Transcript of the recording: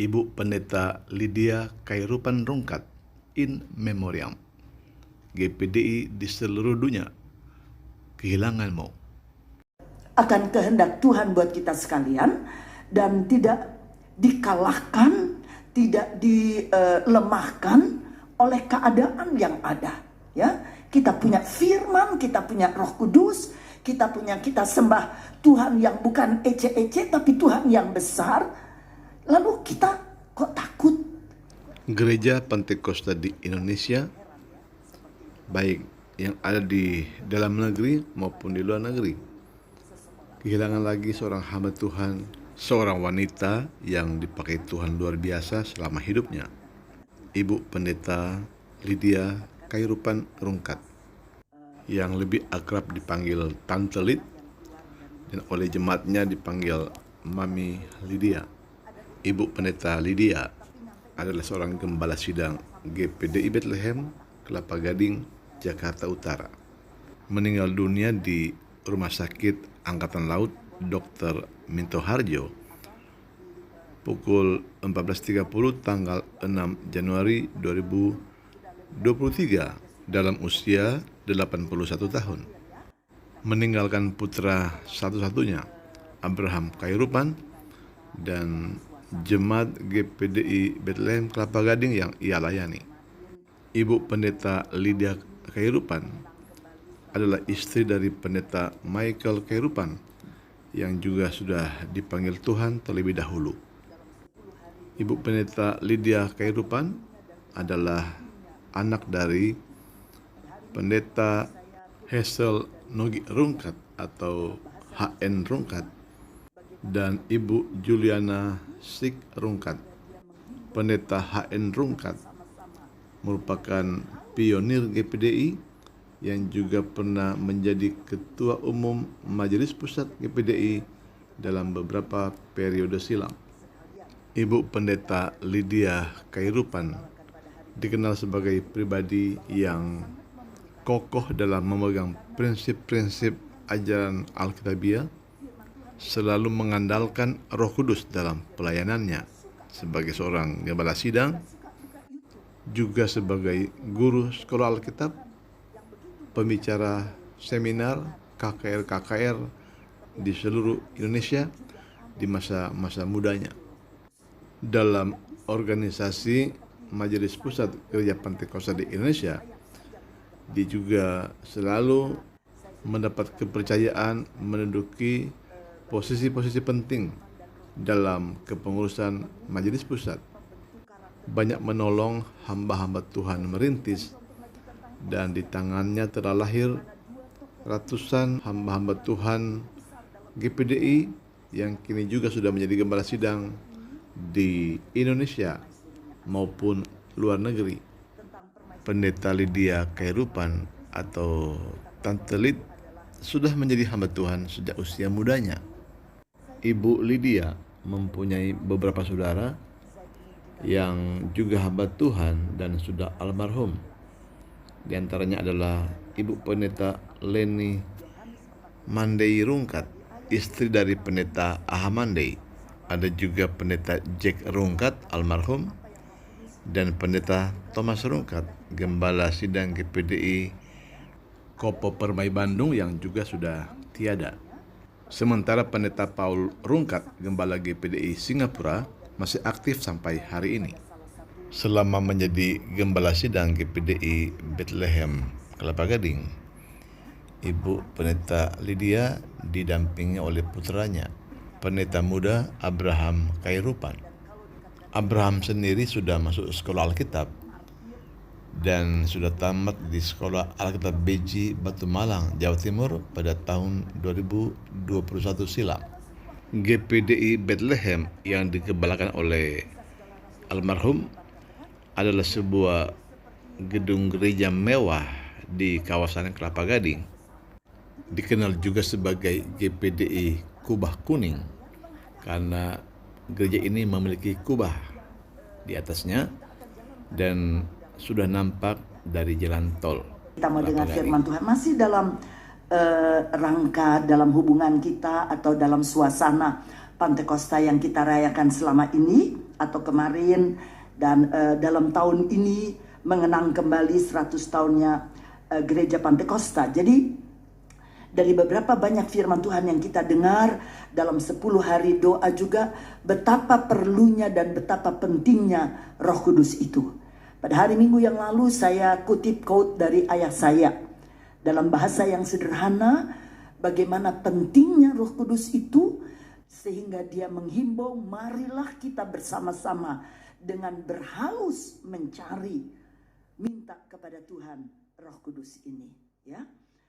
Ibu Pendeta Lydia Khairupan Rungkat in memoriam. GPDI di seluruh dunia, kehilanganmu. Akan kehendak Tuhan buat kita sekalian, dan tidak dikalahkan, tidak dilemahkan oleh keadaan yang ada. Ya, kita punya firman, kita punya Roh Kudus, kita sembah Tuhan yang bukan ece-ece, tapi Tuhan yang besar. Lalu kita kok takut? Gereja Pentakosta di Indonesia, baik yang ada di dalam negeri maupun di luar negeri, kehilangan lagi seorang hamba Tuhan, seorang wanita yang dipakai Tuhan luar biasa selama hidupnya, Ibu Pendeta Lydia Khairupan Rungkat, yang lebih akrab dipanggil Tante Lid dan oleh jemaatnya dipanggil Mami Lydia. Ibu Pendeta Lydia adalah seorang gembala sidang GPDI Bethlehem, Kelapa Gading, Jakarta Utara. Meninggal dunia di Rumah Sakit Angkatan Laut Dr. Minto Harjo pukul 14.30 tanggal 6 Januari 2023 dalam usia 81 tahun. Meninggalkan putra satu-satunya, Abraham Khairupan, dan jemaat GPDI Bethlehem Kelapa Gading yang ia layani. Ibu Pendeta Lydia Khairupan adalah istri dari Pendeta Michael Khairupan yang juga sudah dipanggil Tuhan terlebih dahulu. Ibu Pendeta Lydia Khairupan adalah anak dari Pendeta Hazel Nogi Rungkat atau HN Rungkat dan Ibu Juliana Sik Rungkat. Pendeta HN Rungkat merupakan pionir GPDI yang juga pernah menjadi Ketua Umum Majelis Pusat GPDI dalam beberapa periode silam. Ibu Pendeta Lydia Khairupan dikenal sebagai pribadi yang kokoh dalam memegang prinsip-prinsip ajaran Alkitabiah, selalu mengandalkan Roh Kudus dalam pelayanannya sebagai seorang gembala sidang, juga sebagai guru sekolah Alkitab, pembicara seminar KKR di seluruh Indonesia di masa-masa mudanya. Dalam organisasi Majelis Pusat Gereja Pentakosta di Indonesia, dia juga selalu mendapat kepercayaan menduduki posisi-posisi penting dalam kepengurusan Majelis Pusat. Banyak menolong hamba-hamba Tuhan merintis, dan di tangannya telah lahir ratusan hamba-hamba Tuhan GPDI yang kini juga sudah menjadi gembala sidang di Indonesia maupun luar negeri. Pendeta Lydia Khairupan atau Tante Lid sudah menjadi hamba Tuhan sejak usia mudanya. Ibu Lydia mempunyai beberapa saudara yang juga hamba Tuhan dan sudah almarhum. Di antaranya adalah Ibu Pendeta Leni Mandei Rungkat, istri dari Pendeta Aha Mandei. Ada juga Pendeta Jack Rungkat almarhum, dan Pendeta Thomas Rungkat, gembala sidang GPDI Kopo Permai Bandung yang juga sudah tiada. Sementara Pendeta Paul Rungkat, gembala GPDI Singapura, masih aktif sampai hari ini. Selama menjadi gembala sidang GPDI Bethlehem Kelapa Gading, Ibu Pendeta Lydia didampingi oleh putranya, Pendeta muda Abraham Khairupan. Abraham sendiri sudah masuk sekolah Alkitab dan sudah tamat di sekolah Alkitab Beji Batu Malang, Jawa Timur pada tahun 2021 silam. GPDI Bethlehem yang digembalakan oleh almarhum adalah sebuah gedung gereja mewah di kawasan Kelapa Gading. Dikenal juga sebagai GPDI Kubah Kuning karena gereja ini memiliki kubah di atasnya dan sudah nampak dari jalan tol. Kita mau dengar firman Tuhan masih dalam rangka dalam hubungan kita atau dalam suasana Pantekosta yang kita rayakan selama ini atau kemarin, dan dalam tahun ini mengenang kembali 100 tahunnya Gereja Pantekosta. Jadi dari beberapa banyak firman Tuhan yang kita dengar dalam 10 hari doa juga, betapa perlunya dan betapa pentingnya Roh Kudus itu. Pada hari Minggu yang lalu saya kutip quote dari ayah saya dalam bahasa yang sederhana, bagaimana pentingnya Roh Kudus itu, sehingga dia menghimbau, marilah kita bersama-sama dengan berhaus mencari, minta kepada Tuhan Roh Kudus ini, ya.